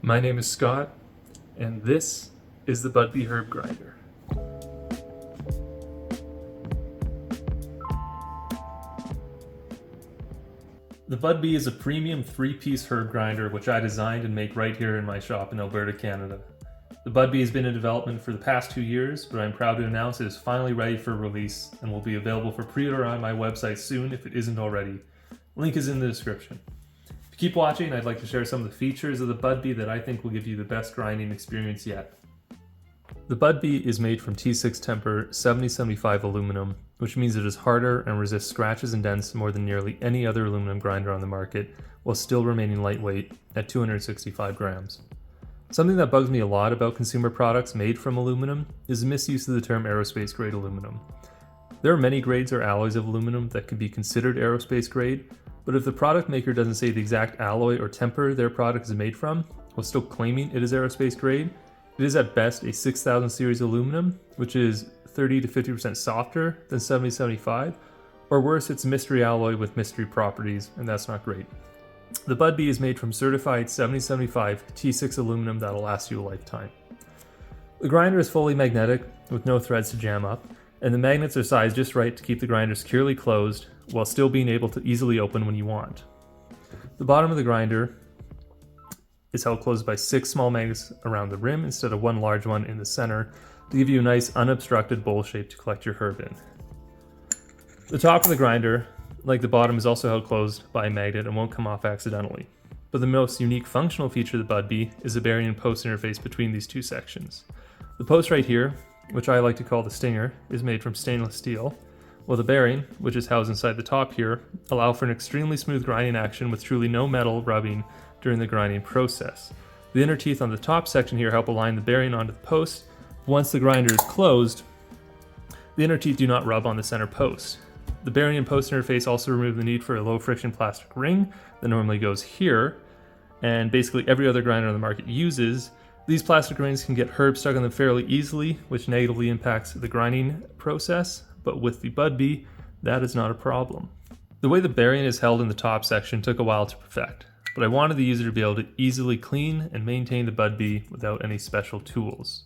My name is Scott, and this is the Budbee Herb Grinder. The Budbee is a premium 3-piece herb grinder which I designed and make right here in my shop in Alberta, Canada. The Budbee has been in development for the past 2 years, but I'm proud to announce it is finally ready for release and will be available for pre-order on my website soon if it isn't already. Link is in the description. If you keep watching, I'd like to share some of the features of the Budbee that I think will give you the best grinding experience yet. The Budbee is made from T6 Temper 7075 aluminum, which means it is harder and resists scratches and dents more than nearly any other aluminum grinder on the market, while still remaining lightweight at 265 grams. Something that bugs me a lot about consumer products made from aluminum is the misuse of the term aerospace grade aluminum. There are many grades or alloys of aluminum that can be considered aerospace grade, but if the product maker doesn't say the exact alloy or temper their product is made from, while still claiming it is aerospace grade, it is at best a 6000 series aluminum, which is 30 to 50% softer than 7075, or worse, it's a mystery alloy with mystery properties, and that's not great. The Budbee is made from certified 7075 T6 aluminum that'll last you a lifetime. The grinder is fully magnetic with no threads to jam up, and the magnets are sized just right to keep the grinder securely closed while still being able to easily open when you want. The bottom of the grinder is held closed by 6 small magnets around the rim instead of one large one in the center to give you a nice unobstructed bowl shape to collect your herb in. The top of the grinder, like the bottom, is also held closed by a magnet and won't come off accidentally. But the most unique functional feature of the Budbee is the bearing and post interface between these two sections. The post right here, which I like to call the stinger, is made from stainless steel, while the bearing, which is housed inside the top here, allow for an extremely smooth grinding action with truly no metal rubbing during the grinding process. The inner teeth on the top section here help align the bearing onto the post. Once the grinder is closed, the inner teeth do not rub on the center post. The bearing and post interface also remove the need for a low friction plastic ring that normally goes here, and basically every other grinder on the market uses. These plastic rings can get herbs stuck on them fairly easily, which negatively impacts the grinding process, but with the Budbee, that is not a problem. The way the bearing is held in the top section took a while to perfect, but I wanted the user to be able to easily clean and maintain the Budbee without any special tools.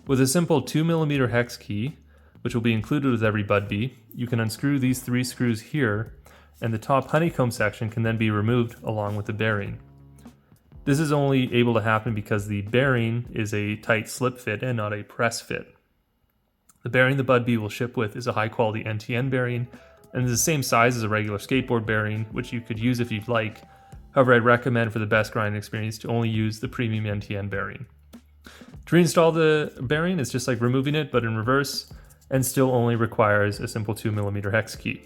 With a simple 2mm hex key, which will be included with every Budbee, you can unscrew these 3 screws here, and the top honeycomb section can then be removed along with the bearing. This is only able to happen because the bearing is a tight slip fit and not a press fit. The bearing the Budbee will ship with is a high quality NTN bearing, and is the same size as a regular skateboard bearing, which you could use if you'd like. However, I'd recommend for the best grinding experience to only use the premium NTN bearing. To reinstall the bearing, it's just like removing it, but in reverse, and still only requires a simple 2mm hex key.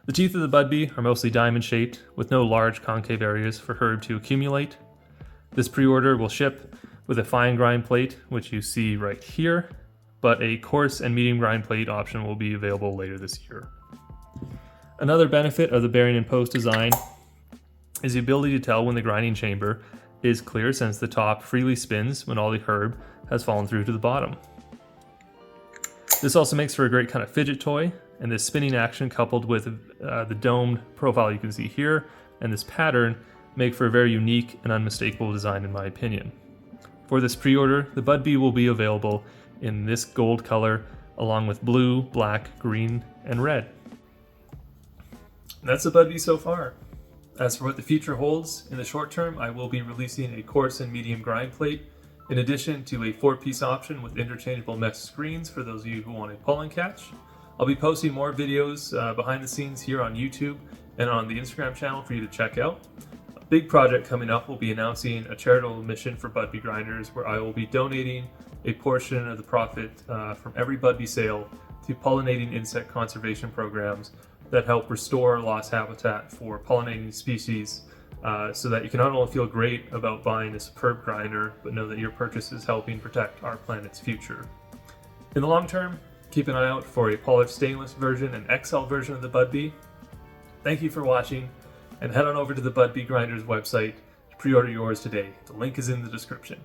The teeth of the Budbee are mostly diamond shaped, with no large concave areas for herb to accumulate. This pre-order will ship with a fine grind plate, which you see right here, but a coarse and medium grind plate option will be available later this year. Another benefit of the bearing and post design is the ability to tell when the grinding chamber is clear, since the top freely spins when all the herb has fallen through to the bottom. This also makes for a great kind of fidget toy, and this spinning action coupled with the domed profile you can see here and this pattern make for a very unique and unmistakable design in my opinion. For this pre-order, the Budbee will be available in this gold color along with blue, black, green, and red. And that's the Budbee so far. As for what the future holds, in the short term, I will be releasing a coarse and medium grind plate, in addition to a 4-piece option with interchangeable mesh screens for those of you who want a pull and catch. I'll be posting more videos behind the scenes here on YouTube and on the Instagram channel for you to check out. A big project coming up will be announcing a charitable mission for Budbee grinders, where I will be donating a portion of the profit from every Budbee sale to pollinating insect conservation programs that help restore lost habitat for pollinating species, so that you can not only feel great about buying a superb grinder, but know that your purchase is helping protect our planet's future. In the long term, keep an eye out for a polished stainless version and XL version of the Budbee. Thank you for watching, and head on over to the Budbee Grinders website to pre-order yours today. The link is in the description.